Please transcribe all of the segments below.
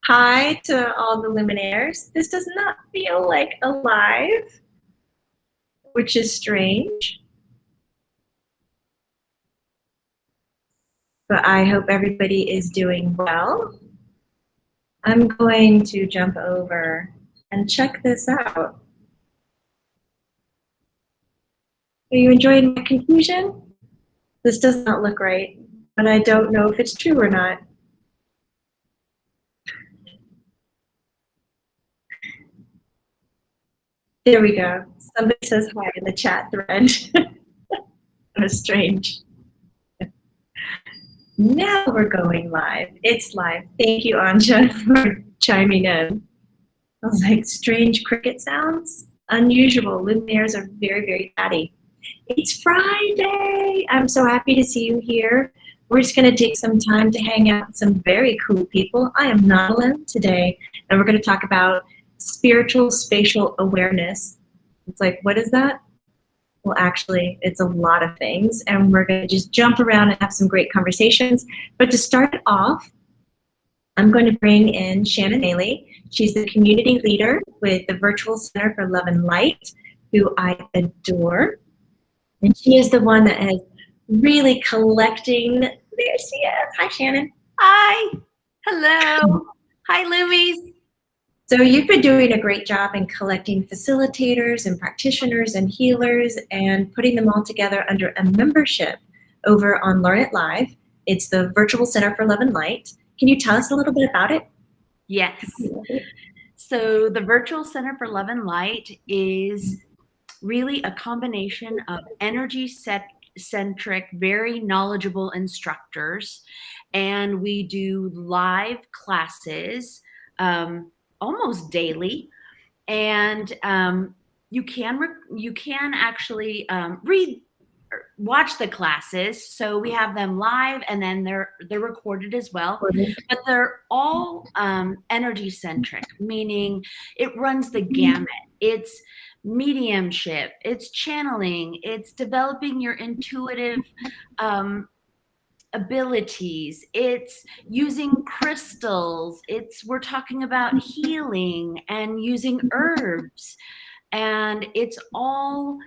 Hi to all the luminaires. This does not feel like alive, which is strange. But I hope everybody is doing well. I'm going to jump over and check this out. Are you enjoying my confusion? This does not look right, but I don't know if it's true or not. There we go. Somebody says hi in the chat thread. That was strange. Now we're going live. It's live. Thank you, Anja, for chiming in. I was like, strange cricket sounds. Unusual. Luminaires are very, very chatty. It's Friday. I'm so happy to see you here. We're just going to take some time to hang out with some very cool people. I am not alone today, and we're going to talk about spiritual spatial awareness. It's like, what is that? Well, actually, it's a lot of things, and we're going to just jump around and have some great conversations. But to start off, I'm going to bring in Shannon Maley. She's the community leader with the Virtual Center for Love and Light, who I adore. And she is the one that is really collecting. There she is. Hi, Shannon. Hi. Hello. Hi, Lumies. So you've been doing a great job in collecting facilitators and practitioners and healers and putting them all together under a membership over on Learn It Live. It's the Virtual Center for Love and Light. Can you tell us a little bit about it? Yes. So the Virtual Center for Love and Light is really a combination of energy-centric, very knowledgeable instructors. And we do live classes almost daily, and you can actually watch the classes. So we have them live, and then they're recorded as well. But they're all energy centric, meaning it runs the gamut. It's mediumship, it's channeling, it's developing your intuitive abilities, it's using crystals, we're talking about healing and using herbs, and it's all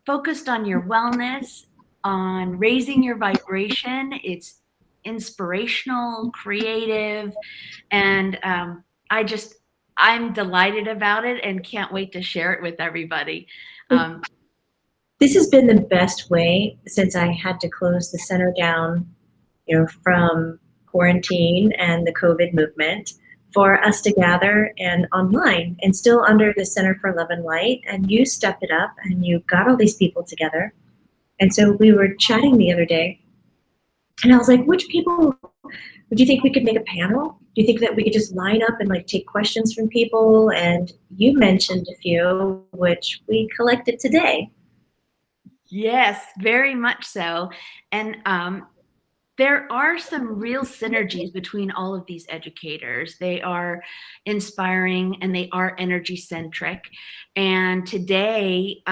focused on your wellness, on raising your vibration. It's inspirational, creative, and I'm delighted about it and can't wait to share it with everybody. This has been the best way since I had to close the center down, from quarantine and the COVID movement, for us to gather and online and still under the Center for Love and Light. And you stepped it up and you got all these people together. And so we were chatting the other day, and I was like, which people, would you think we could make a panel? Do you think that we could just line up and take questions from people? And you mentioned a few, which we collected today. Yes, very much so. And there are some real synergies between all of these educators. They are inspiring and they are energy centric. And today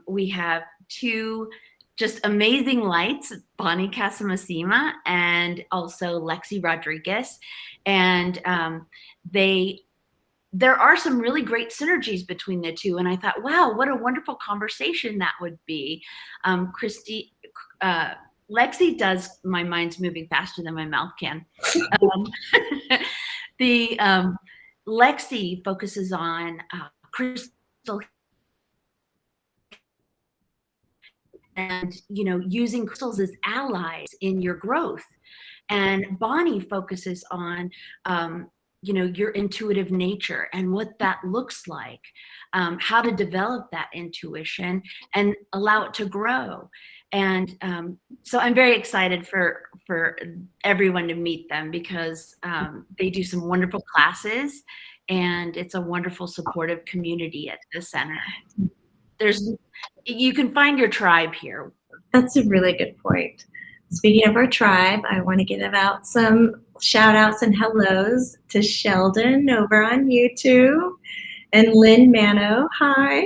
we have two just amazing lights, Bonnie Casamassima and also Lexie Rodrigues. And there are some really great synergies between the two. And I thought, wow, what a wonderful conversation that would be. Lexie does, my mind's moving faster than my mouth can. Lexie focuses on crystal and using crystals as allies in your growth. And Bonnie focuses on your intuitive nature and what that looks like, how to develop that intuition and allow it to grow. And so I'm very excited for everyone to meet them, because they do some wonderful classes, and it's a wonderful supportive community at the center. You can find your tribe here. That's a really good point. Speaking of our tribe, I want to give out some shout outs and hellos to Sheldon over on YouTube and Lynn Mano, hi,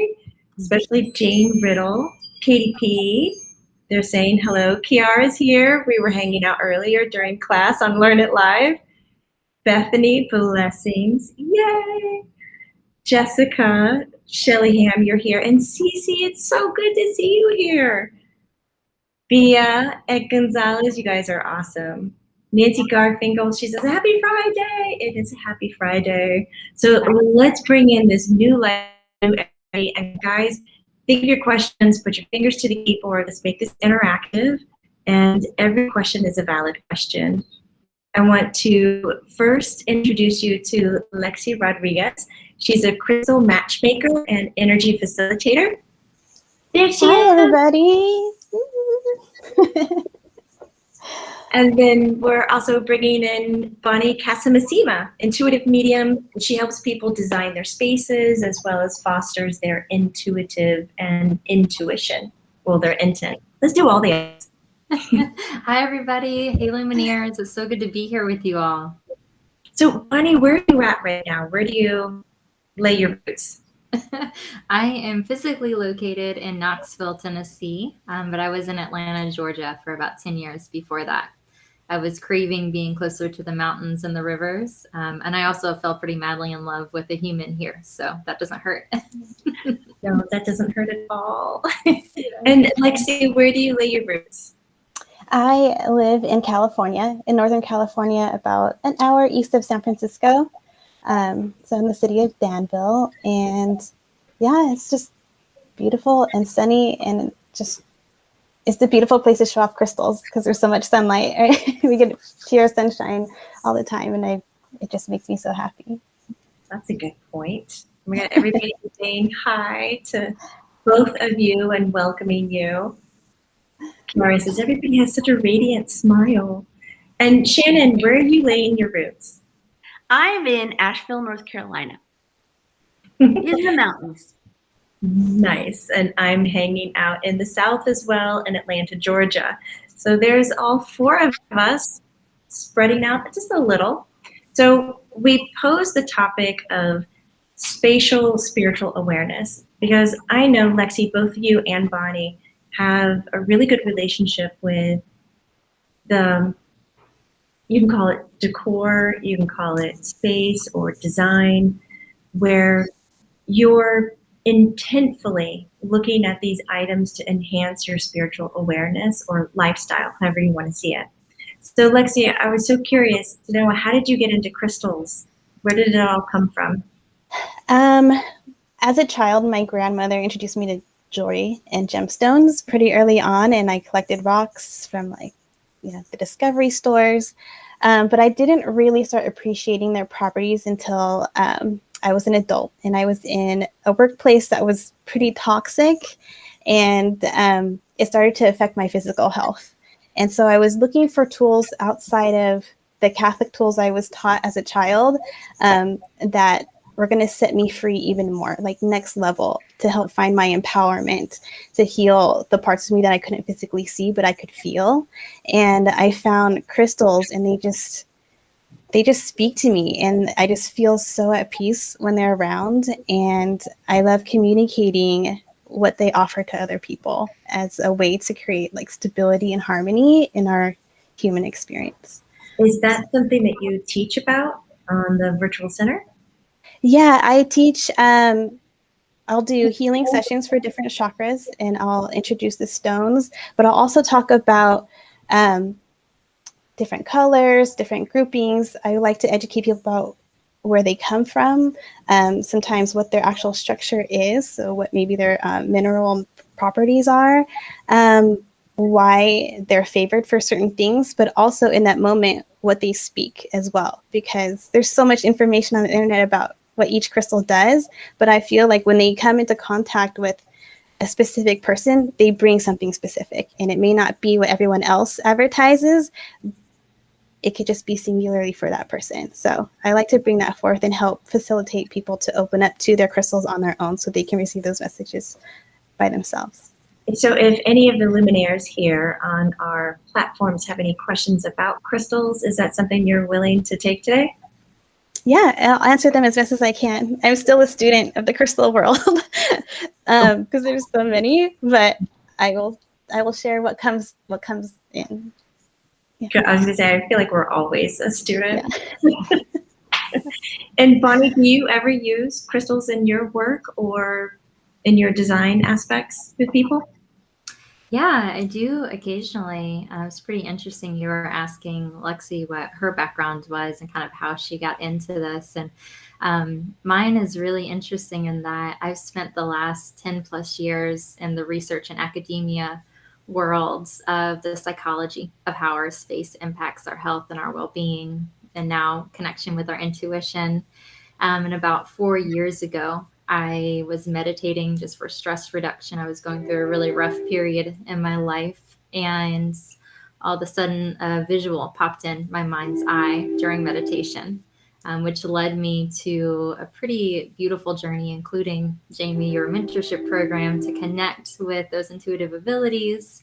especially Jane Riddle, Katie P. They're saying hello. Kiara's here. We were hanging out earlier during class on Learn It Live. Bethany, blessings. Yay! Jessica, Shellyham, you're here. And Cece, it's so good to see you here. Bia, Ed Gonzalez, you guys are awesome. Nancy Garfinkel, she says, Happy Friday. It is a happy Friday. So let's bring in this new life. And guys, think of your questions, put your fingers to the keyboard. Let's make this interactive. And every question is a valid question. I want to first introduce you to Lexie Rodrigues. She's a crystal matchmaker and energy facilitator. There she Hi, is. everybody. And then we're also bringing in Bonnie Casamassima, intuitive medium. She helps people design their spaces as well as fosters their intuitive and intuition, well, their intent. Let's do all the others. Hi, everybody. Hey, Lumineers. It's so good to be here with you all. So, Bonnie, where are you at right now? Where do you lay your roots? I am physically located in Knoxville, Tennessee, but I was in Atlanta, Georgia for about 10 years before that. I was craving being closer to the mountains and the rivers, and I also fell pretty madly in love with a human here, so that doesn't hurt. No, that doesn't hurt at all. And Lexi, where do you lay your roots? I live in California, in Northern California, about an hour east of San Francisco. So in the city of Danville. And yeah, it's just beautiful and sunny, and just it's a beautiful place to show off crystals because there's so much sunlight. Right? We get pure sunshine all the time, and it just makes me so happy. That's a good point. We got everybody saying hi to both of you and welcoming you. Kara says, everybody has such a radiant smile. And Shannon, where are you laying your roots? I'm in Asheville, North Carolina, in the mountains. Nice. And I'm hanging out in the South as well, in Atlanta, Georgia. So there's all four of us spreading out just a little. So we posed the topic of spatial spiritual awareness because I know, Lexi, both you and Bonnie have a really good relationship with the, you can call it decor, you can call it space or design, where you're intentfully looking at these items to enhance your spiritual awareness or lifestyle, however you want to see it. So Lexi, I was so curious to know, how did you get into crystals? Where did it all come from? As a child, my grandmother introduced me to jewelry and gemstones pretty early on, and I collected rocks from the discovery stores. But I didn't really start appreciating their properties until I was an adult, and I was in a workplace that was pretty toxic, and it started to affect my physical health. And so I was looking for tools outside of the Catholic tools I was taught as a child that were going to set me free even more, like next level, to help find my empowerment, to heal the parts of me that I couldn't physically see, but I could feel. And I found crystals, and they just speak to me, and I just feel so at peace when they're around. And I love communicating what they offer to other people as a way to create stability and harmony in our human experience. Is that something that you teach about on the virtual center? Yeah, I teach. I'll do healing sessions for different chakras, and I'll introduce the stones, but I'll also talk about different colors, different groupings. I like to educate people about where they come from, sometimes what their actual structure is, so what maybe their mineral properties are, why they're favored for certain things, but also in that moment, what they speak as well, because there's so much information on the internet about what each crystal does, but I feel like when they come into contact with a specific person, they bring something specific, and it may not be what everyone else advertises. It could just be singularly for that person. So I like to bring that forth and help facilitate people to open up to their crystals on their own so they can receive those messages by themselves. So if any of the luminaires here on our platforms have any questions about crystals, is that something you're willing to take today? Yeah, I'll answer them as best as I can. I'm still a student of the crystal world because there's so many, but I will share what comes in. I was going to say, I feel like we're always a student. Yeah. And Bonnie, do you ever use crystals in your work or in your design aspects with people? Yeah, I do occasionally. It's pretty interesting. You were asking Lexi what her background was and kind of how she got into this. And mine is really interesting in that I've spent the last 10 plus years in the research and academia worlds of the psychology of how our space impacts our health and our well-being, and now connection with our intuition. And about 4 years ago, I was meditating just for stress reduction. I was going through a really rough period in my life, and all of a sudden a visual popped in my mind's eye during meditation, which led me to a pretty beautiful journey, including, Jamie, your mentorship program, to connect with those intuitive abilities.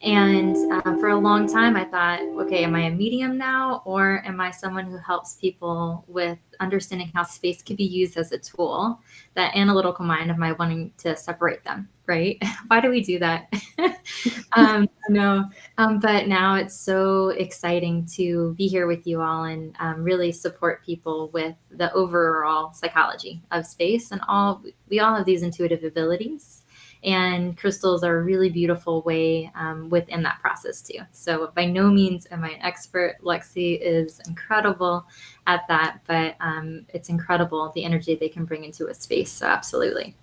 And for a long time, I thought, okay, am I a medium now, or am I someone who helps people with understanding how space can be used as a tool? That analytical mind of my wanting to separate them, right? Why do we do that? No, but now it's so exciting to be here with you all and really support people with the overall psychology of space. And we all have these intuitive abilities. And crystals are a really beautiful way within that process too. So by no means am I an expert. Lexi is incredible at that, but it's incredible the energy they can bring into a space. So absolutely.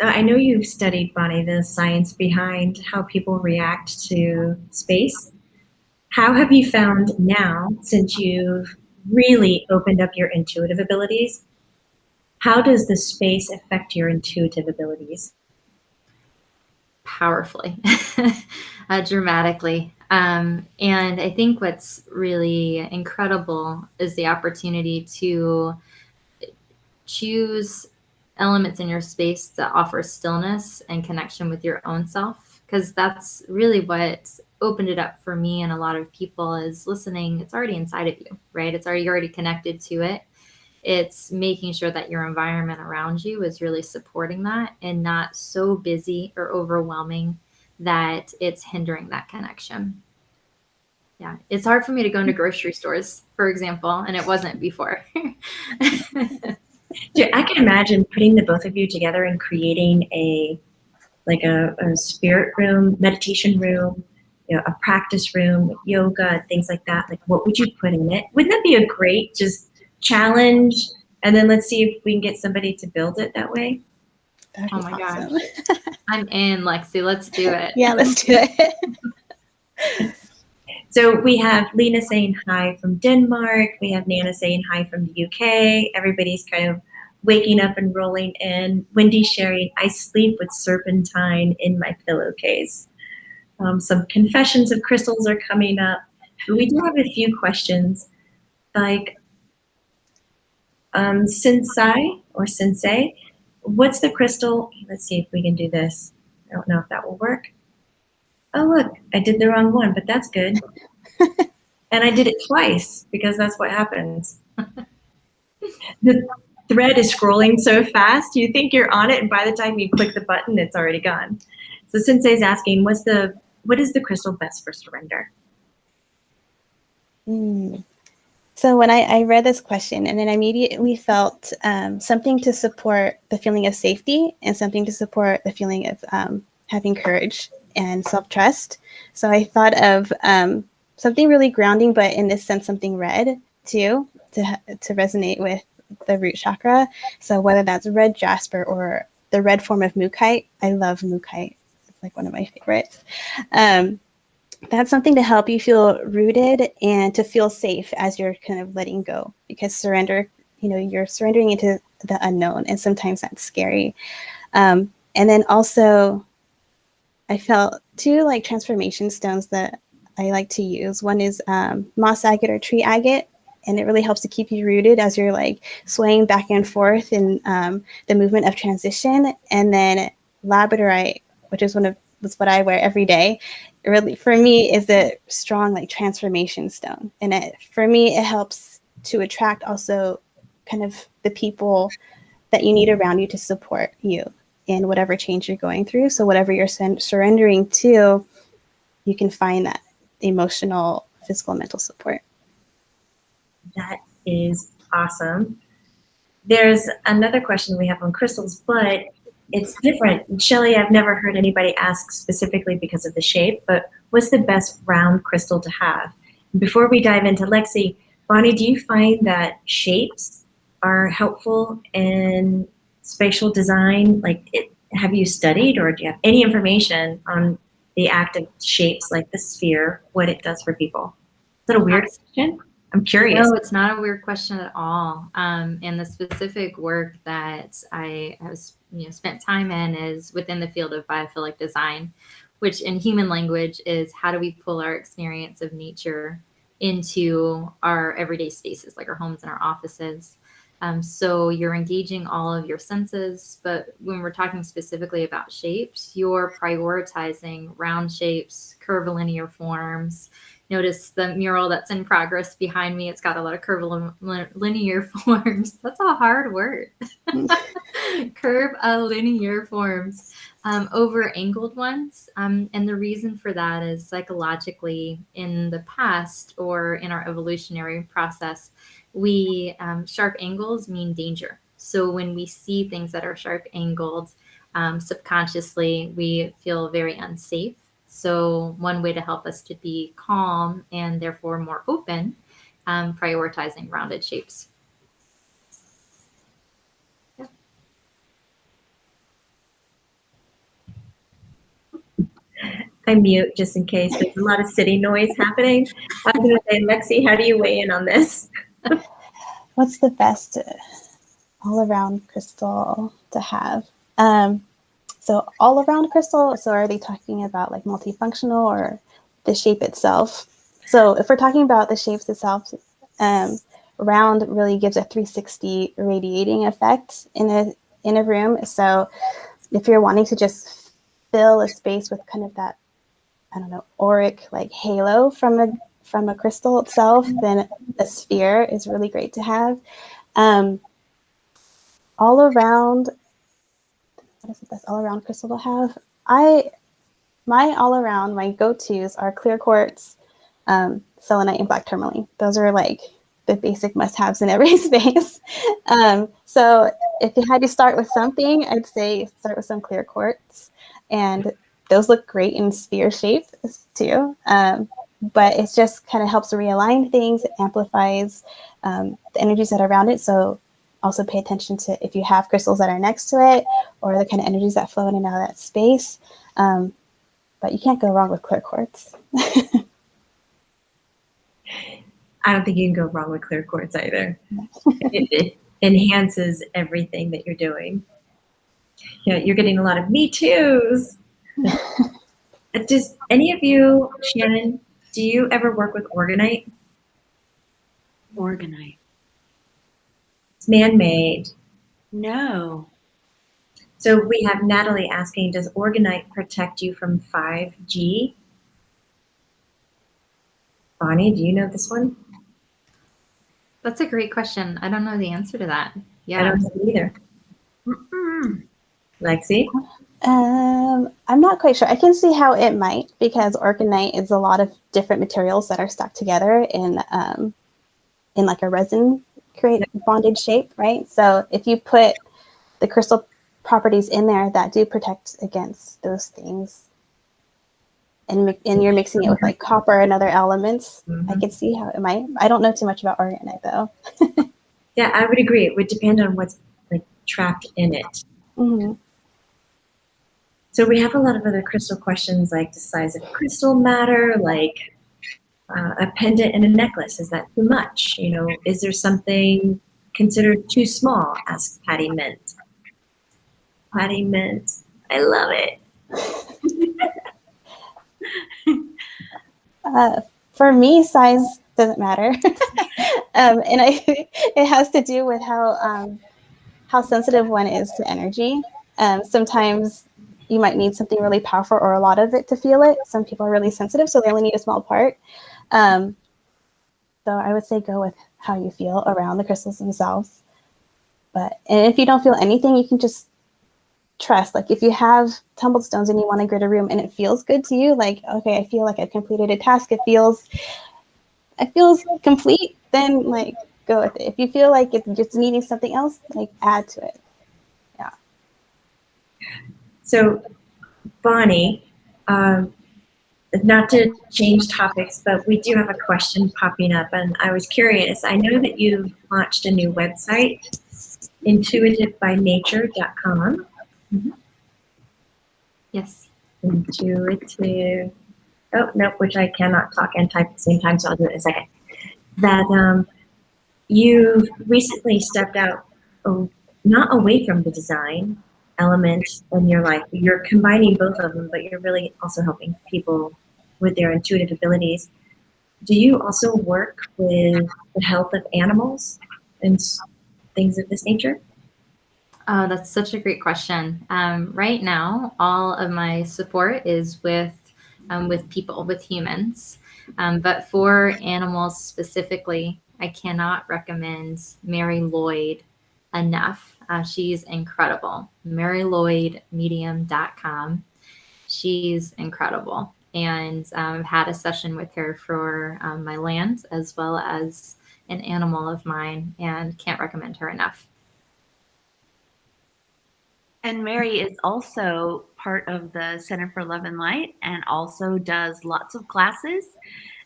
I know you've studied, Bonnie, the science behind how people react to space. How have you found now, since you've really opened up your intuitive abilities, how does the space affect your intuitive abilities? Powerfully, dramatically. And I think what's really incredible is the opportunity to choose elements in your space that offer stillness and connection with your own self, because that's really what opened it up for me and a lot of people is listening. It's already inside of you, right? You're already connected to it. It's making sure that your environment around you is really supporting that and not so busy or overwhelming that it's hindering that connection. Yeah, it's hard for me to go into grocery stores, for example, and it wasn't before. I can imagine putting the both of you together and creating a spirit room, meditation room, a practice room, yoga, things like that. Like, what would you put in it? Wouldn't that be a great just challenge? And then let's see if we can get somebody to build it that way. That'd Oh be my awesome. gosh. I'm in, Lexi. Let's do it. Yeah, let's do it. So we have Lena saying hi from Denmark. We have Nana saying hi from the UK. Everybody's kind of waking up and rolling in. Wendy sharing, I sleep with serpentine in my pillowcase. Some confessions of crystals are coming up. We do have a few questions, like Sensei or Sensei, what's the crystal? Let's see if we can do this. I don't know if that will work. Oh, look, I did the wrong one, but that's good. And I did it twice because that's what happens. The thread is scrolling so fast, you think you're on it, and by the time you click the button, it's already gone. So Sensei's asking, what is the crystal best for surrender? So when I read this question, and then I immediately felt something to support the feeling of safety and something to support the feeling of having courage and self-trust. So I thought of something really grounding, but in this sense, something red too, to resonate with the root chakra. So whether that's red jasper or the red form of mookaite, I love mookaite. It's like one of my favorites. That's something to help you feel rooted and to feel safe as you're kind of letting go, because surrender, you're surrendering into the unknown, and sometimes that's scary. And then also I felt two like transformation stones that I like to use. One is moss agate or tree agate, and it really helps to keep you rooted as you're like swaying back and forth in the movement of transition. And then labradorite, which is that's what I wear every day. It really, for me, is a strong like transformation stone. And for me, it helps to attract also kind of the people that you need around you to support you in whatever change you're going through. So whatever you're surrendering to, you can find emotional, physical, and mental support. That is awesome. There's another question we have on crystals, but it's different. Shelley, I've never heard anybody ask specifically because of the shape, but what's the best round crystal to have? Before we dive into Lexi, Bonnie, do you find that shapes are helpful in spatial design? Have you studied or do you have any information on the act of shapes like the sphere, what it does for people? Is that a weird question? I'm curious. No, it's not a weird question at all. And the specific work that I have spent time in is within the field of biophilic design, which in human language is how do we pull our experience of nature into our everyday spaces, like our homes and our offices. So you're engaging all of your senses, but when we're talking specifically about shapes, you're prioritizing round shapes, curvilinear forms. Notice the mural that's in progress behind me. It's got a lot of curvilinear forms. That's a hard word. Curvilinear forms over angled ones. And the reason for that is psychologically in the past or in our evolutionary process, we sharp angles mean danger. So when we see things that are sharp angled, subconsciously, we feel very unsafe. So one way to help us to be calm and therefore more open, prioritizing rounded shapes. Yeah. I mute just in case there's a lot of city noise happening. I was going to say, Lexi, how do you weigh in on this? What's the best all-around crystal to have? So all-around crystal, so are they talking about like multifunctional or the shape itself? So if we're talking about the shapes itself, round really gives a 360 radiating effect in a room. So if you're wanting to just fill a space with kind of that, I don't know, auric like halo from a crystal itself, then a sphere is really great to have. All around, what is the best all around crystal to have? My go-tos are clear quartz, selenite, and black tourmaline. Those are like the basic must-haves in every space. So if you had to start with something, I'd say start with some clear quartz, and those look great in sphere shape too. But it just kind of helps realign things, it amplifies the energies that are around it. So also pay attention to if you have crystals that are next to it or the kind of energies that flow in and out of that space. But you can't go wrong with clear quartz. I don't think you can go wrong with clear quartz either. It enhances everything that you're doing. Yeah, you're getting a lot of me too's. Does any of you, Shannon, do you ever work with orgonite? Orgonite. It's man-made. No. So we have Natalie asking, does orgonite protect you from 5G? Bonnie, do you know this one? That's a great question. I don't know the answer to that. Yeah. I don't know either. Lexi? I'm not quite sure. I can see how it might, because orgonite is a lot of different materials that are stuck together in like a resin bonded shape, right? So if you put the crystal properties in there that do protect against those things, and you're mixing it with like copper and other elements, I could see how it might. I don't know too much about orgonite though. Yeah, I would agree. It would depend on what's like trapped in it. Mm-hmm. So we have a lot of other crystal questions, like the size of crystal matter, like a pendant and a necklace. Is that too much? You know, is there something considered too small? Asked Patty Mint. Patty Mint, I love it. For me, size doesn't matter, and it has to do with how sensitive one is to energy. Sometimes you might need something really powerful or a lot of it to feel it. Some people are really sensitive, so they only need a small part. So I would say go with how you feel around the crystals themselves. And if you don't feel anything, you can just trust. Like if you have tumbled stones and you want to grid a room and it feels good to you, like, okay, I feel like I've completed a task. It feels complete, then like go with it. If you feel like it's just needing something else, like add to it. Yeah. So, Bonnie, not to change topics, but we do have a question popping up, and I was curious. I know that you launched a new website, intuitivebynature.com. Yes. Intuitive. Oh, nope, which I cannot talk and type at the same time, so I'll do it in a second. That you've recently stepped out, not away from the design element in your life. You're combining both of them, but you're really also helping people with their intuitive abilities. Do you also work with the health of animals and things of this nature? Oh, that's such a great question. Right now, all of my support is with people, with humans. But for animals specifically, I cannot recommend Mary Lloyd enough. She's incredible. MaryLloydMedium.com. She's incredible. And had a session with her for my land as well as an animal of mine, and can't recommend her enough. And Mary is also part of the Center for Love and Light and also does lots of classes.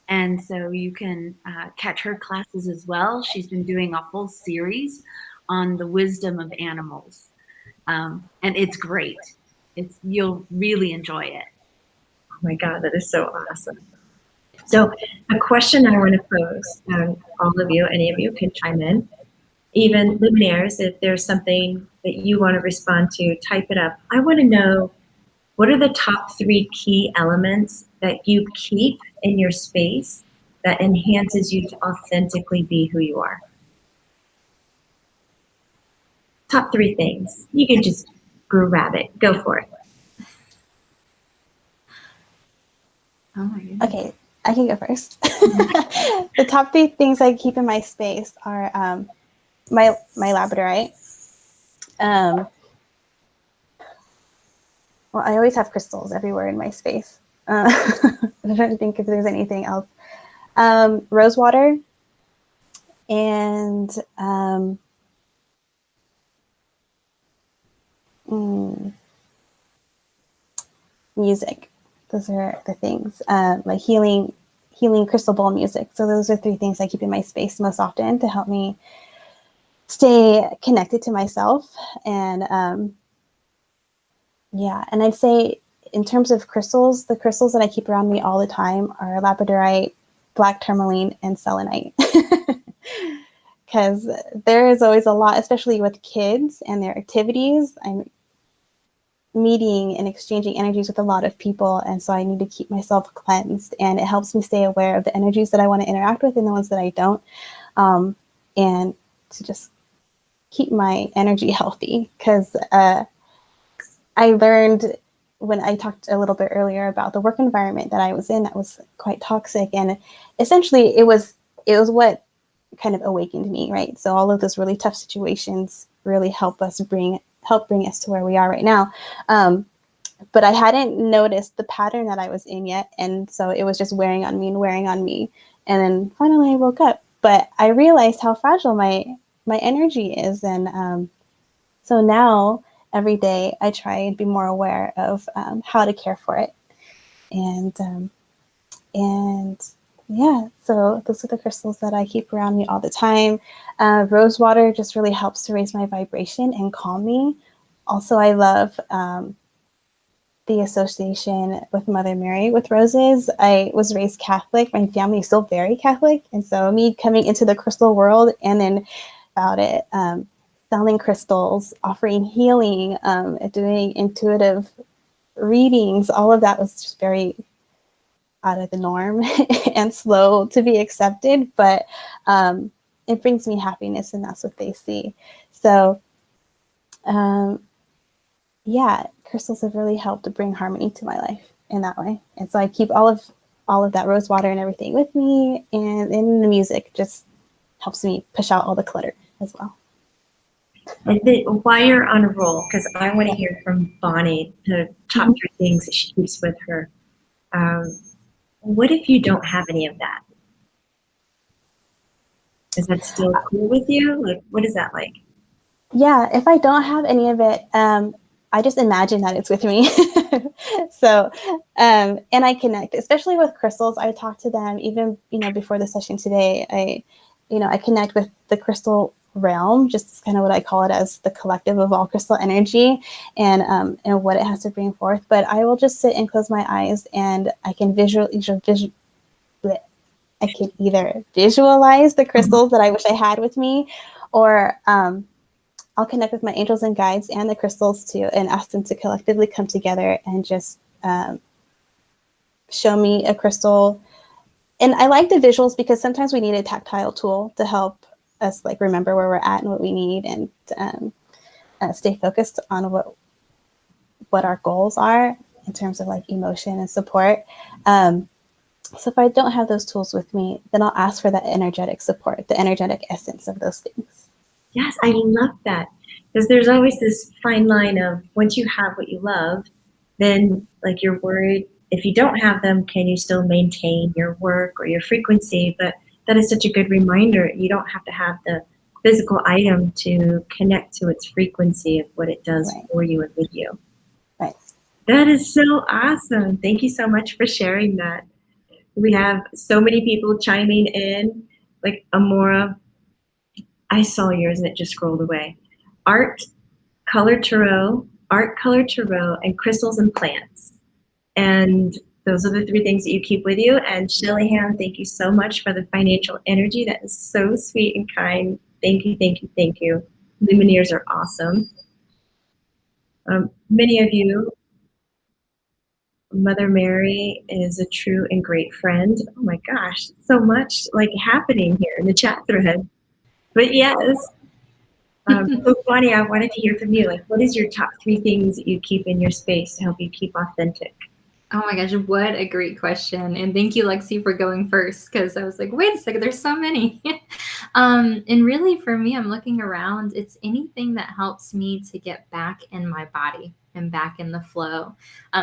And so you can catch her classes as well. She's been doing a whole series on the wisdom of animals. And it's great. You'll really enjoy it. Oh my God, that is so awesome. So a question I want to pose, all of you, any of you can chime in. Even luminaires, if there's something that you want to respond to, type it up. I want to know, what are the top 3 key elements that you keep in your space that enhances you to authentically be who you are? Top 3 things. You can just grab it. Go for it. Oh my goodness. Okay, I can go first. The top 3 things I keep in my space are my labradorite. Well, I always have crystals everywhere in my space. I'm trying to think if there's anything else. Rose water and music. Those are the things. Like healing crystal bowl music. So those are 3 things I keep in my space most often to help me stay connected to myself. And yeah, and I'd say in terms of crystals, the crystals that I keep around me all the time are labradorite, black tourmaline, and selenite. Because there is always a lot, especially with kids and their activities. I'm meeting and exchanging energies with a lot of people, and so I need to keep myself cleansed, and it helps me stay aware of the energies that I want to interact with and the ones that I don't, and to just keep my energy healthy. Because I learned when I talked a little bit earlier about the work environment that I was in that was quite toxic, and essentially it was what kind of awakened me, right? So all of those really tough situations really help bring us to where we are right now. But I hadn't noticed the pattern that I was in yet, and so it was just wearing on me. And then finally I woke up, but I realized how fragile my energy is, and so now every day I try and be more aware of how to care for it, and yeah, so those are the crystals that I keep around me all the time. Rose water just really helps to raise my vibration and calm me. Also, I love the association with Mother Mary with roses. I was raised Catholic. My family is still very Catholic. And so me coming into the crystal world and then about it, selling crystals, offering healing, doing intuitive readings, all of that was just very out of the norm and slow to be accepted, but it brings me happiness, and that's what they see. So yeah, crystals have really helped to bring harmony to my life in that way. And so I keep all of that rose water and everything with me, and in the music just helps me push out all the clutter as well. And then while you're on a roll, because I want to hear from Bonnie the top 3 things that she keeps with her. What if you don't have any of that? Is that still cool with you? Like, what is that like? Yeah, if I don't have any of it, I just imagine that it's with me. So, and I connect, especially with crystals. I talk to them even, before the session today. I connect with the crystal realm, just kind of what I call it as the collective of all crystal energy, and what it has to bring forth. But I will just sit and close my eyes, and I can I can either visualize the crystals that I wish I had with me, or I'll connect with my angels and guides and the crystals too, and ask them to collectively come together and just show me a crystal. And I like the visuals because sometimes we need a tactile tool to help us like remember where we're at and what we need, and stay focused on what our goals are in terms of like emotion and support. So if I don't have those tools with me, then I'll ask for that energetic support, the energetic essence of those things. Yes, I love that. Because there's always this fine line of once you have what you love, then like you're worried if you don't have them, can you still maintain your work or your frequency? But that is such a good reminder. You don't have to have the physical item to connect to its frequency of what it does Right. for you and with you. Right. That is so awesome. Thank you so much for sharing that. We have so many people chiming in, like Amora. I saw yours and it just scrolled away. Art, colored tarot, and crystals and plants. And those are the 3 things that you keep with you. And Shelleyhan, thank you so much for the financial energy. That is so sweet and kind. Thank you, thank you, thank you. Lumineers are awesome. Many of you, Mother Mary is a true and great friend. Oh my gosh, so much like happening here in the chat thread. But yes, so Bonnie, I wanted to hear from you. Like, what is your top 3 things that you keep in your space to help you keep authentic? Oh my gosh, what a great question. And thank you, Lexi, for going first, because I was like, wait a second, there's so many. And really for me, I'm looking around, it's anything that helps me to get back in my body and back in the flow.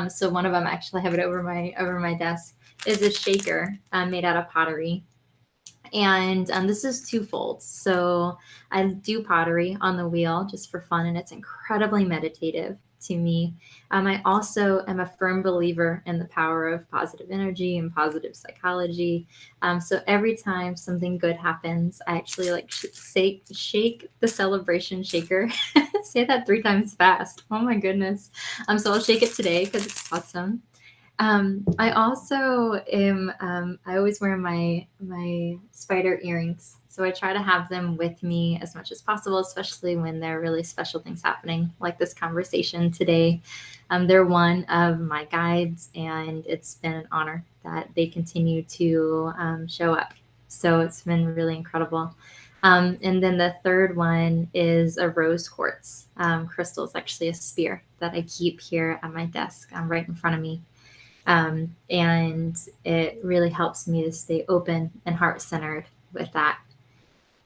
So one of them, actually I have it over my desk, is a shaker made out of pottery. And this is twofold. So I do pottery on the wheel just for fun, and it's incredibly meditative to me. I also am a firm believer in the power of positive energy and positive psychology. So every time something good happens, I actually like shake the celebration shaker. Say that 3 times fast. Oh my goodness. So I'll shake it today because it's awesome. I also am, I always wear my spider earrings. So I try to have them with me as much as possible, especially when there are really special things happening, like this conversation today. They're one of my guides, and it's been an honor that they continue to show up. So it's been really incredible. And then the third one is a rose quartz crystal. It's actually a spear that I keep here at my desk right in front of me. And it really helps me to stay open and heart-centered with that.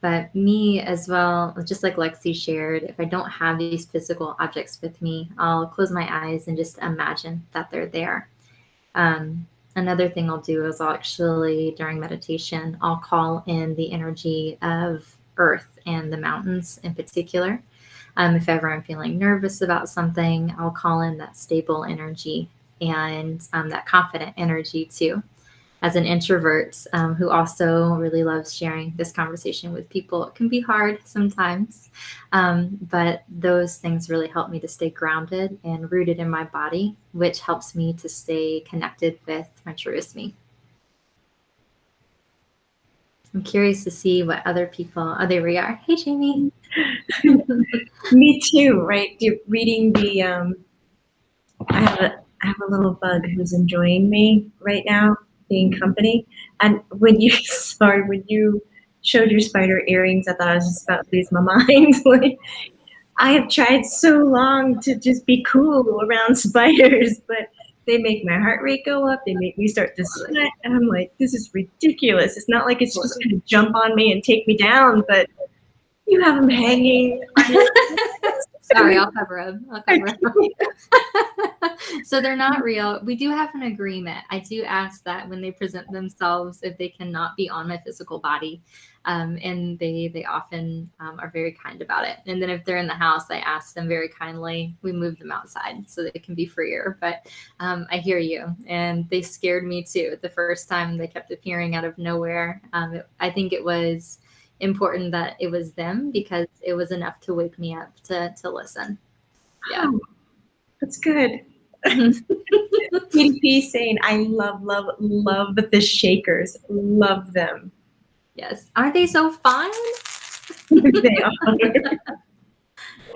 But me as well, just like Lexi shared, if I don't have these physical objects with me, I'll close my eyes and just imagine that they're there. Another thing I'll do is I'll actually, during meditation, I'll call in the energy of earth and the mountains in particular. If ever I'm feeling nervous about something, I'll call in that stable energy and that confident energy too. As an introvert who also really loves sharing this conversation with people, it can be hard sometimes, but those things really help me to stay grounded and rooted in my body, which helps me to stay connected with my truest me. I'm curious to see what other people, oh, there we are. Hey, Jamie. Me too, right? Reading the, I have a little bug who's enjoying me right now, being company. And when you showed your spider earrings, I thought I was just about to lose my mind. Like, I have tried so long to just be cool around spiders, but they make my heart rate go up. They make me start to sweat. And I'm like, this is ridiculous. It's not like it's just going to jump on me and take me down, but You have them hanging on your Sorry, I'll cover them. So they're not real. We do have an agreement. I do ask that when they present themselves, if they cannot be on my physical body. And they often are very kind about it. And then if they're in the house, I ask them very kindly, we move them outside so they can be freer. But I hear you. And they scared me too. The first time they kept appearing out of nowhere. I think it was important that it was them because it was enough to wake me up to listen. Yeah. Oh, that's good. PDP saying, I love the shakers. Love them. Yes. Aren't they so fun? They are.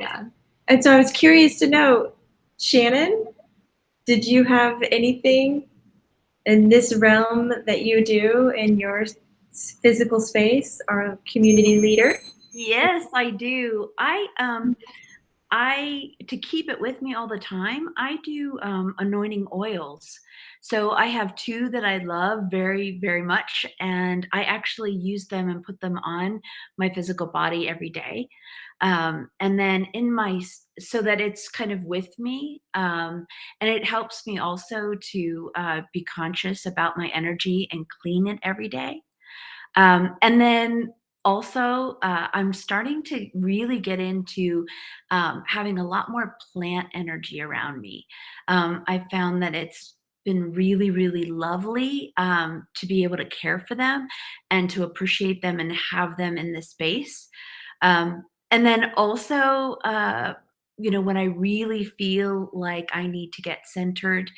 Yeah. And so I was curious to know, Shannon, did you have anything in this realm that you do in your physical space or a community leader? Yes, I do. I to keep it with me all the time, I do anointing oils. So I have two that I love very, very much, and I actually use them and put them on my physical body every day. And then so that it's kind of with me, and it helps me also to be conscious about my energy and clean it every day. And then also, I'm starting to really get into having a lot more plant energy around me. I found that it's been really, really lovely to be able to care for them and to appreciate them and have them in this space. And then also, when I really feel like I need to get centered,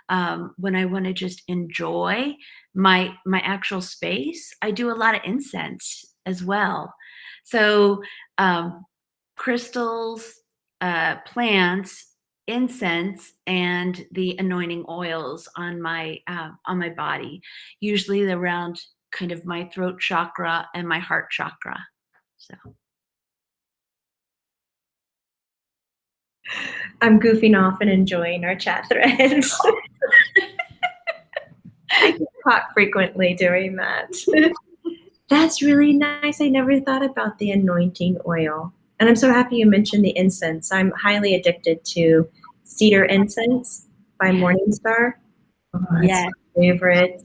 when I want to just enjoy my actual space, I do a lot of incense as well. So crystals, plants, incense, and the anointing oils on my body, usually around kind of my throat chakra and my heart chakra. So. I'm goofing off and enjoying our chat threads. I get caught frequently doing that. That's really nice. I never thought about the anointing oil. And I'm so happy you mentioned the incense. I'm highly addicted to cedar incense by Morningstar. Oh, that's Yes. my favorite.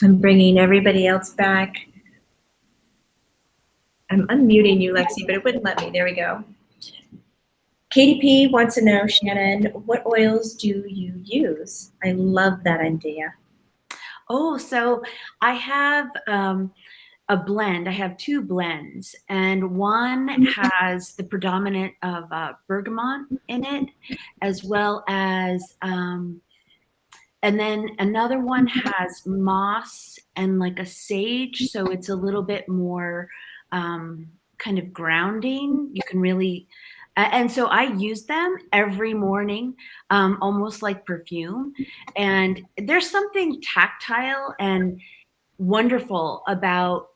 I'm bringing everybody else back. I'm unmuting you, Lexi, but it wouldn't let me. There we go. KDP wants to know, Shannon, what oils do you use? I love that idea. Oh, so I have a blend. I have two blends, and one has the predominant of bergamot in it, as well as, and then another one has moss and like a sage, so it's a little bit more kind of grounding. You can really, and so I use them every morning, almost like perfume. And there's something tactile and wonderful about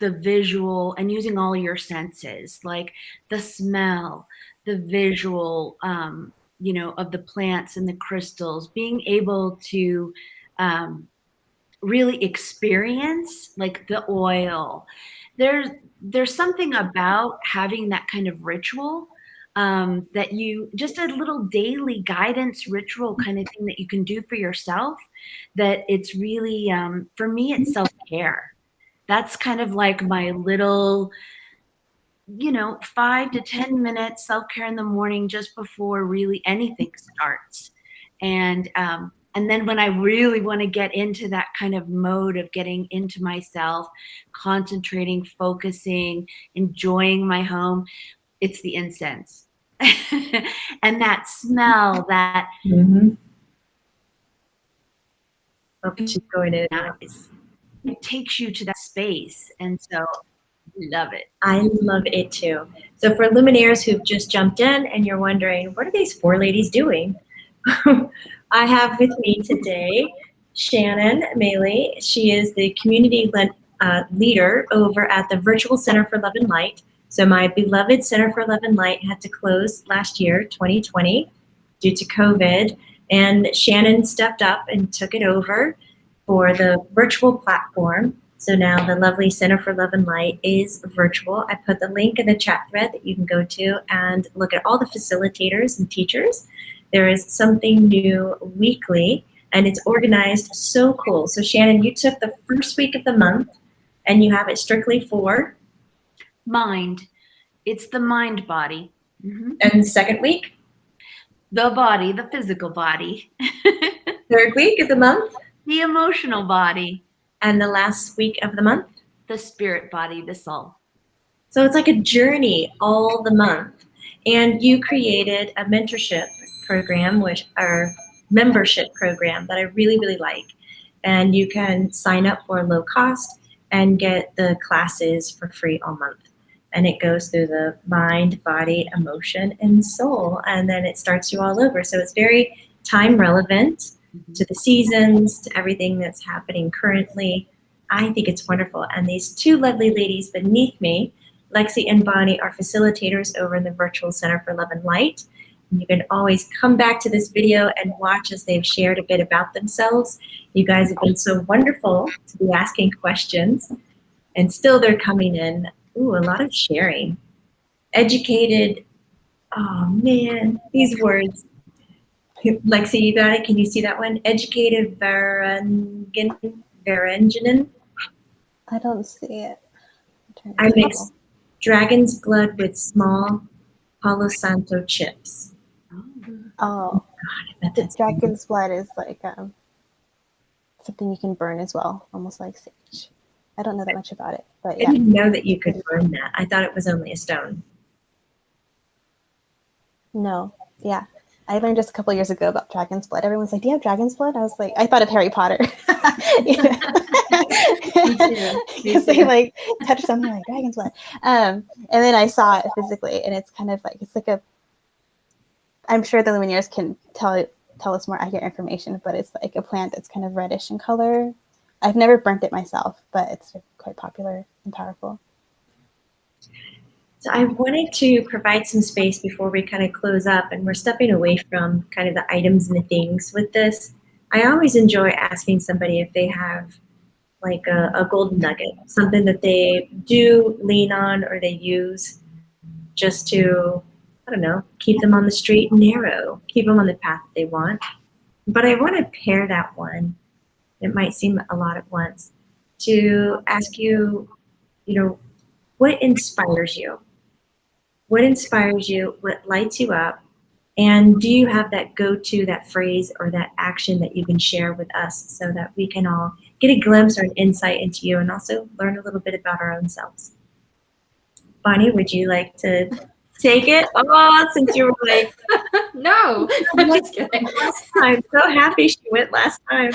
the visual and using all your senses, like the smell, the visual, of the plants and the crystals, being able to really experience like the oil. There's something about having that kind of ritual, that you just a little daily guidance ritual kind of thing that you can do for yourself, that it's really, for me, it's self-care. That's kind of like my little, 5 to 10 minutes self-care in the morning just before really anything starts. And then when I really want to get into that kind of mode of getting into myself, concentrating, focusing, enjoying my home, it's the incense. And that smell, that She's going in. It takes you to that space. And so love it. I love it too. So for luminaires who've just jumped in and you're wondering, what are these four ladies doing? I have with me today Shannon Maley. She is the community leader over at the Virtual Center for Love and Light. So my beloved Center for Love and Light had to close last year, 2020, due to COVID. And Shannon stepped up and took it over for the virtual platform. So now the lovely Center for Love and Light is virtual. I put the link in the chat thread that you can go to and look at all the facilitators and teachers. There is something new weekly, and it's organized so cool. So Shannon, you took the first week of the month and you have it strictly for? Mind. It's the mind body. And the second week? The body, the physical body. Third week of the month? The emotional body. And the last week of the month? The spirit body, the soul. So it's like a journey all the month. And you created a mentorship program, our membership program that I really, really like. And you can sign up for low cost and get the classes for free all month. And it goes through the mind, body, emotion, and soul. And then it starts you all over. So it's very time relevant to the seasons, to everything that's happening currently. I think it's wonderful. And these two lovely ladies beneath me, Lexi and Bonnie, are facilitators over in the Virtual Center for Love and Light. And you can always come back to this video and watch as they've shared a bit about themselves. You guys have been so wonderful to be asking questions. And still they're coming in. Ooh, a lot of sharing. Educated. Oh, man, these words. Lexi, you got it? Can you see that one? Educated Varanginan. I don't see it. I mix dragon's blood with small Palo Santo chips. Oh, God, I bet the that's dragon's blood is like something you can burn as well, almost like sage. I don't know that much about it, but I yeah. didn't know that you could burn that. I thought it was only a stone. No, yeah. I learned just a couple years ago about dragon's blood. Everyone's like, "Do you have dragon's blood?" I was like, I thought of Harry Potter. Me too. Because they like touch something like dragon's blood. And then I saw it physically, and it's kind of like it's like a. I'm sure the Lumineers can tell us more accurate information, but it's like a plant that's kind of reddish in color. I've never burnt it myself, but it's quite popular and powerful. So I wanted to provide some space before we kind of close up, and we're stepping away from kind of the items and the things with this. I always enjoy asking somebody if they have like a golden nugget, something that they do lean on or they use just to, I don't know, keep them on the straight and narrow, keep them on the path they want. But I want to pair that one, it might seem a lot at once, to ask you, what inspires you? What inspires you? What lights you up? And do you have that go-to, that phrase, or that action that you can share with us so that we can all get a glimpse or an insight into you and also learn a little bit about our own selves? Bonnie, would you like to take it? Oh, since you were like, No, I'm just kidding. last time, so happy she went last time.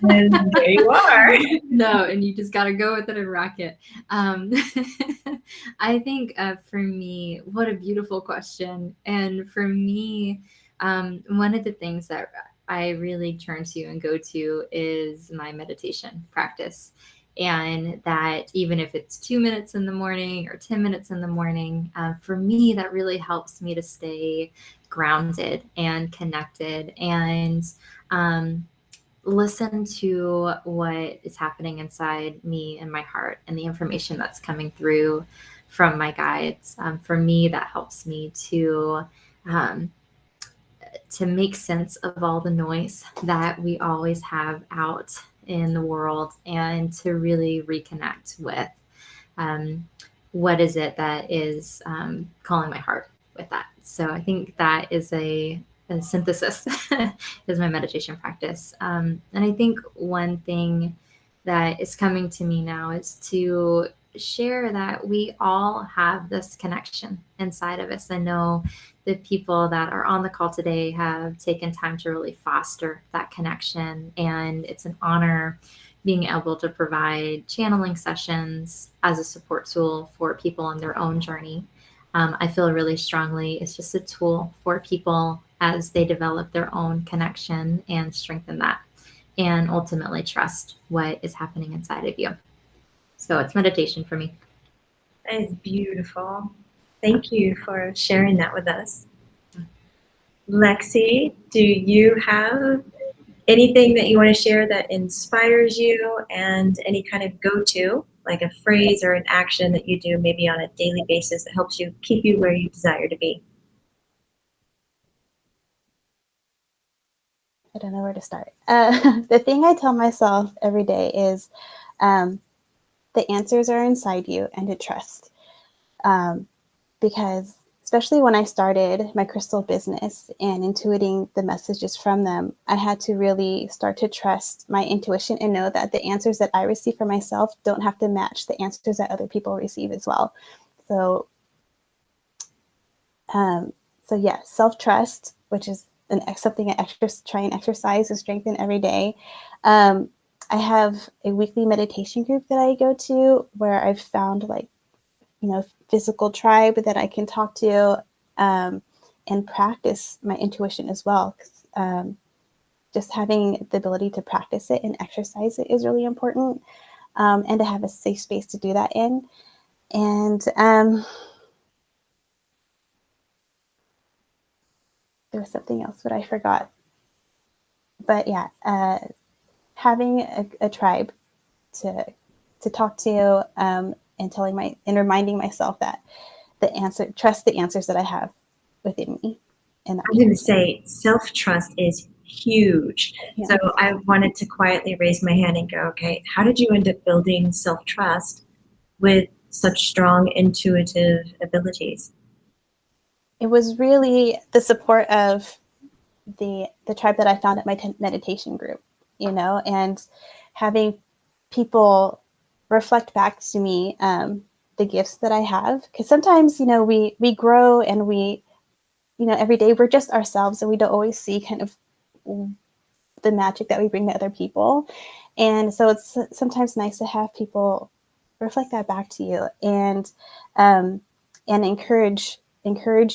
And there you are. No, and you just got to go with it and rock it. I think for me, what a beautiful question. And for me, one of the things that I really turn to and go to is my meditation practice. And that even if it's 2 minutes in the morning or 10 minutes in the morning, for me, that really helps me to stay grounded and connected and listen to what is happening inside me and my heart and the information that's coming through from my guides. For me, that helps me to make sense of all the noise that we always have out in the world and to really reconnect with what is it that is calling my heart with that. So I think that is a synthesis is my meditation practice. And I think one thing that is coming to me now is to share that we all have this connection inside of us. I know the people that are on the call today have taken time to really foster that connection. And it's an honor being able to provide channeling sessions as a support tool for people on their own journey. I feel really strongly it's just a tool for people as they develop their own connection and strengthen that and ultimately trust what is happening inside of you. So it's meditation for me. That is beautiful. Thank you for sharing that with us. Lexi, do you have anything that you want to share that inspires you, and any kind of go-to, like a phrase or an action that you do maybe on a daily basis that helps you keep you where you desire to be? I don't know where to start. The thing I tell myself every day is the answers are inside you and to trust. Because especially when I started my crystal business and intuiting the messages from them, I had to really start to trust my intuition and know that the answers that I receive for myself don't have to match the answers that other people receive as well. So yeah, self-trust, which is something I try and exercise and strengthen every day. I have a weekly meditation group that I go to where I've found physical tribe that I can talk to and practice my intuition as well. Just having the ability to practice it and exercise it is really important, and to have a safe space to do that in. And there was something else that I forgot. But yeah, having a tribe to talk to, and reminding myself that trust the answers that I have within me. And I'm going to say self-trust is huge. Yeah. So I wanted to quietly raise my hand and go, okay, how did you end up building self-trust with such strong intuitive abilities? It was really the support of the tribe that I found at my meditation group, and having people reflect back to me the gifts that I have. Because sometimes, we grow and we, every day we're just ourselves and we don't always see kind of the magic that we bring to other people. And so it's sometimes nice to have people reflect that back to you and encourage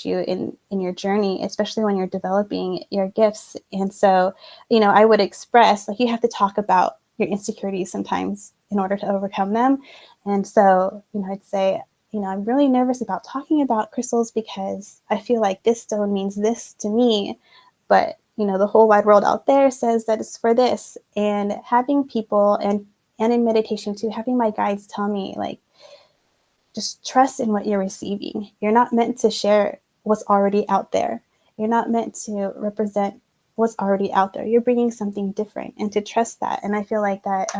you in your journey, especially when you're developing your gifts. And so, I would express, you have to talk about your insecurities sometimes in order to overcome them. And so, I'd say, I'm really nervous about talking about crystals because I feel like this stone means this to me, but the whole wide world out there says that it's for this. And having people and in meditation too, having my guides tell me, just trust in what you're receiving. You're not meant to share what's already out there. You're not meant to represent what's already out there. You're bringing something different, and to trust that. And I feel like that,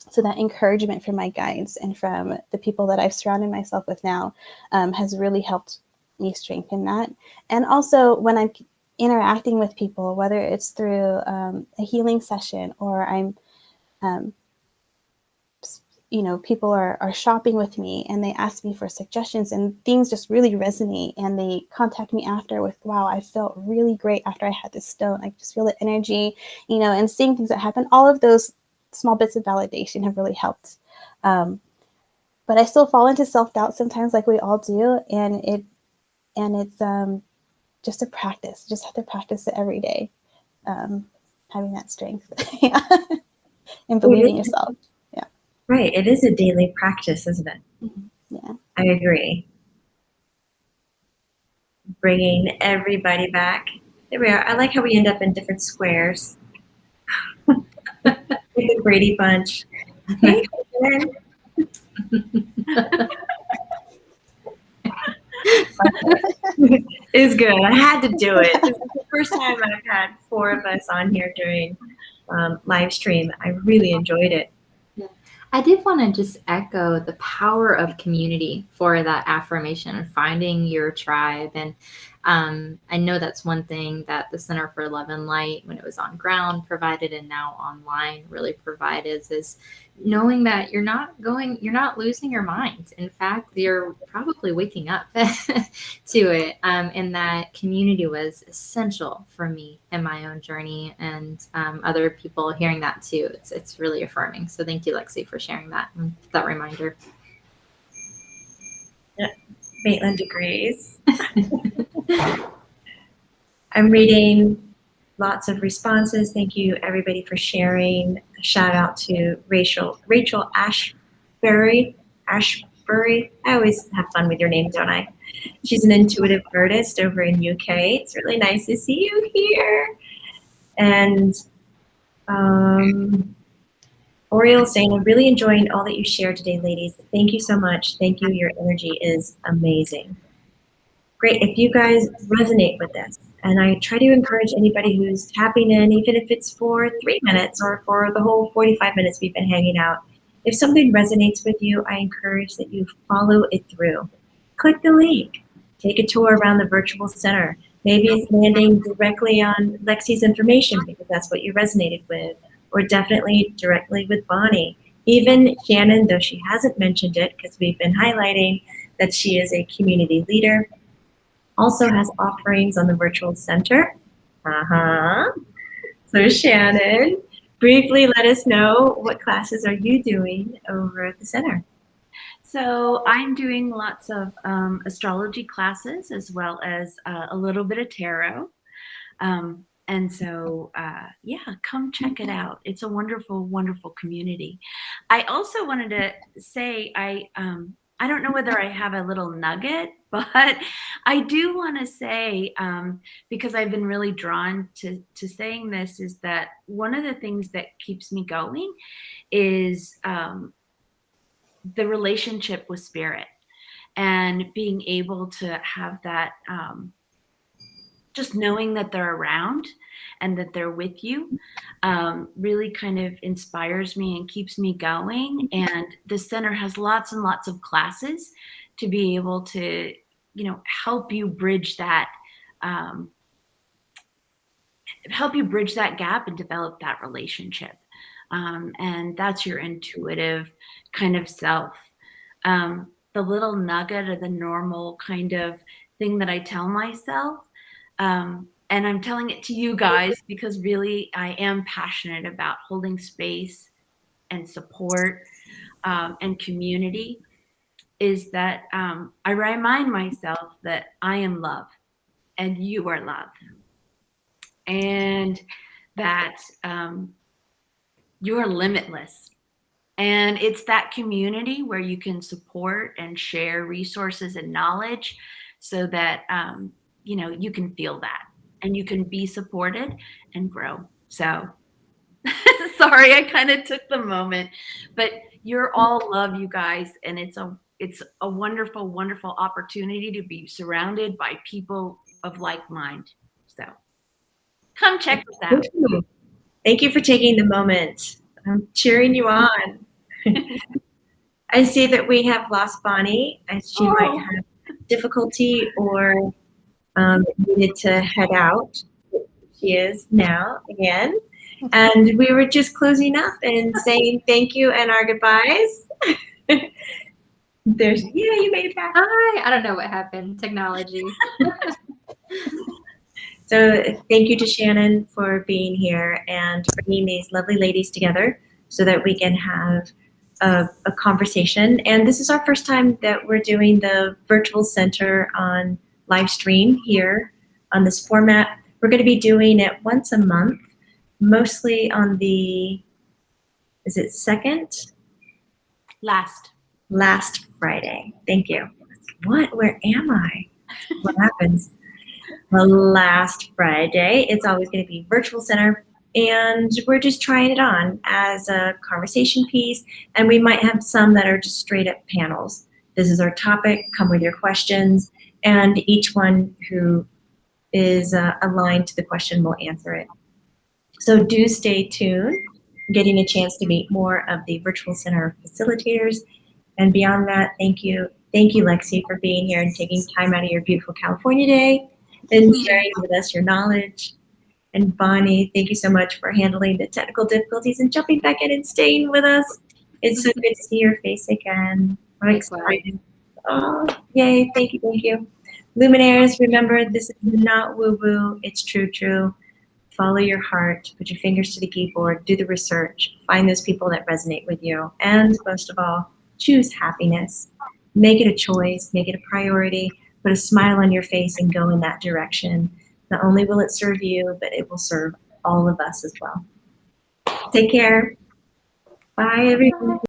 so that encouragement from my guides and from the people that I've surrounded myself with now has really helped me strengthen that. And also when I'm interacting with people, whether it's through a healing session or I'm people are shopping with me and they ask me for suggestions and things just really resonate, and they contact me after with, wow, I felt really great after I had this stone. I just feel the energy, and seeing things that happen. All of those small bits of validation have really helped. But I still fall into self-doubt sometimes, like we all do. And it's just a practice. You just have to practice it every day. Having that strength. Yeah. And believing in yourself. Right. It is a daily practice, isn't it? Yeah. I agree. Bringing everybody back. There we are. I like how we end up in different squares. Like the Brady Bunch. Hey, it's good. I had to do it. This is the first time I've had 4 of us on here during live stream. I really enjoyed it. I did want to just echo the power of community for that affirmation and finding your tribe. And I know that's one thing that the Center for Love and Light, when it was on ground, provided, and now online really provided, is knowing that you're not losing your mind. In fact, you're probably waking up to it. And that community was essential for me in my own journey, and other people hearing that too. It's really affirming. So thank you, Lexi, for sharing that and that reminder. Yeah. Maitland agrees. I'm reading lots of responses. Thank you, everybody, for sharing. A shout out to Rachel Ashbury. I always have fun with your name, don't I? She's an intuitive artist over in UK. It's really nice to see you here. And Oriole saying, I'm really enjoying all that you shared today, ladies. Thank you so much. Thank you. Your energy is amazing. Great. If you guys resonate with this, and I try to encourage anybody who's tapping in, even if it's for 3 minutes or for the whole 45 minutes we've been hanging out, if something resonates with you, I encourage that you follow it through. Click the link. Take a tour around the virtual center. Maybe it's landing directly on Lexi's information because that's what you resonated with, or definitely directly with Bonnie. Even Shannon, though she hasn't mentioned it because we've been highlighting that she is a community leader, also has offerings on the virtual center. So Shannon, briefly let us know, what classes are you doing over at the center? So I'm doing lots of astrology classes as well as a little bit of tarot. And so, yeah, come check it out. It's a wonderful, wonderful community. I also wanted to say, I don't know whether I have a little nugget, but I do want to say, because I've been really drawn to saying this, is that one of the things that keeps me going is the relationship with spirit, and being able to have that, just knowing that they're around and that they're with you, really kind of inspires me and keeps me going. And the center has lots and lots of classes to be able to, help you bridge that, gap and develop that relationship. And that's your intuitive kind of self. The little nugget or the normal kind of thing that I tell myself, and I'm telling it to you guys because really I am passionate about holding space and support and community, is that I remind myself that I am love and you are love, and that you're limitless. And it's that community where you can support and share resources and knowledge so that, you can feel that and you can be supported and grow. So sorry, I kind of took the moment, but you're all love, you guys. And it's a wonderful, wonderful opportunity to be surrounded by people of like mind. So come check this out. Thank you for taking the moment. I'm cheering you on. I see that we have lost Bonnie, and she might have difficulty or needed to head out. She is now again. And we were just closing up and saying thank you and our goodbyes. You made it back. Hi. I don't know what happened. Technology. So thank you to Shannon for being here and bringing these lovely ladies together so that we can have a conversation. And this is our first time that we're doing the virtual center on live stream here on this format. We're going to be doing it once a month, mostly on the, is it second? Last Friday. Thank you. What? Where am I? What happens? The last Friday. It's always going to be virtual center, and we're just trying it on as a conversation piece, and we might have some that are just straight up panels. This is our topic. Come with your questions, and each one who is aligned to the question will answer it. So do stay tuned, getting a chance to meet more of the virtual center facilitators. And beyond that, thank you, Lexi, for being here and taking time out of your beautiful California day and sharing with us your knowledge. And Bonnie, thank you so much for handling the technical difficulties and jumping back in and staying with us. It's so good to see your face again. I'm excited. Oh, yay, thank you. Luminaires, remember, this is not woo-woo, it's true. Follow your heart, put your fingers to the keyboard, do the research, find those people that resonate with you, and most of all, choose happiness. Make it a choice, make it a priority, put a smile on your face and go in that direction. Not only will it serve you, but it will serve all of us as well. Take care. Bye, everyone.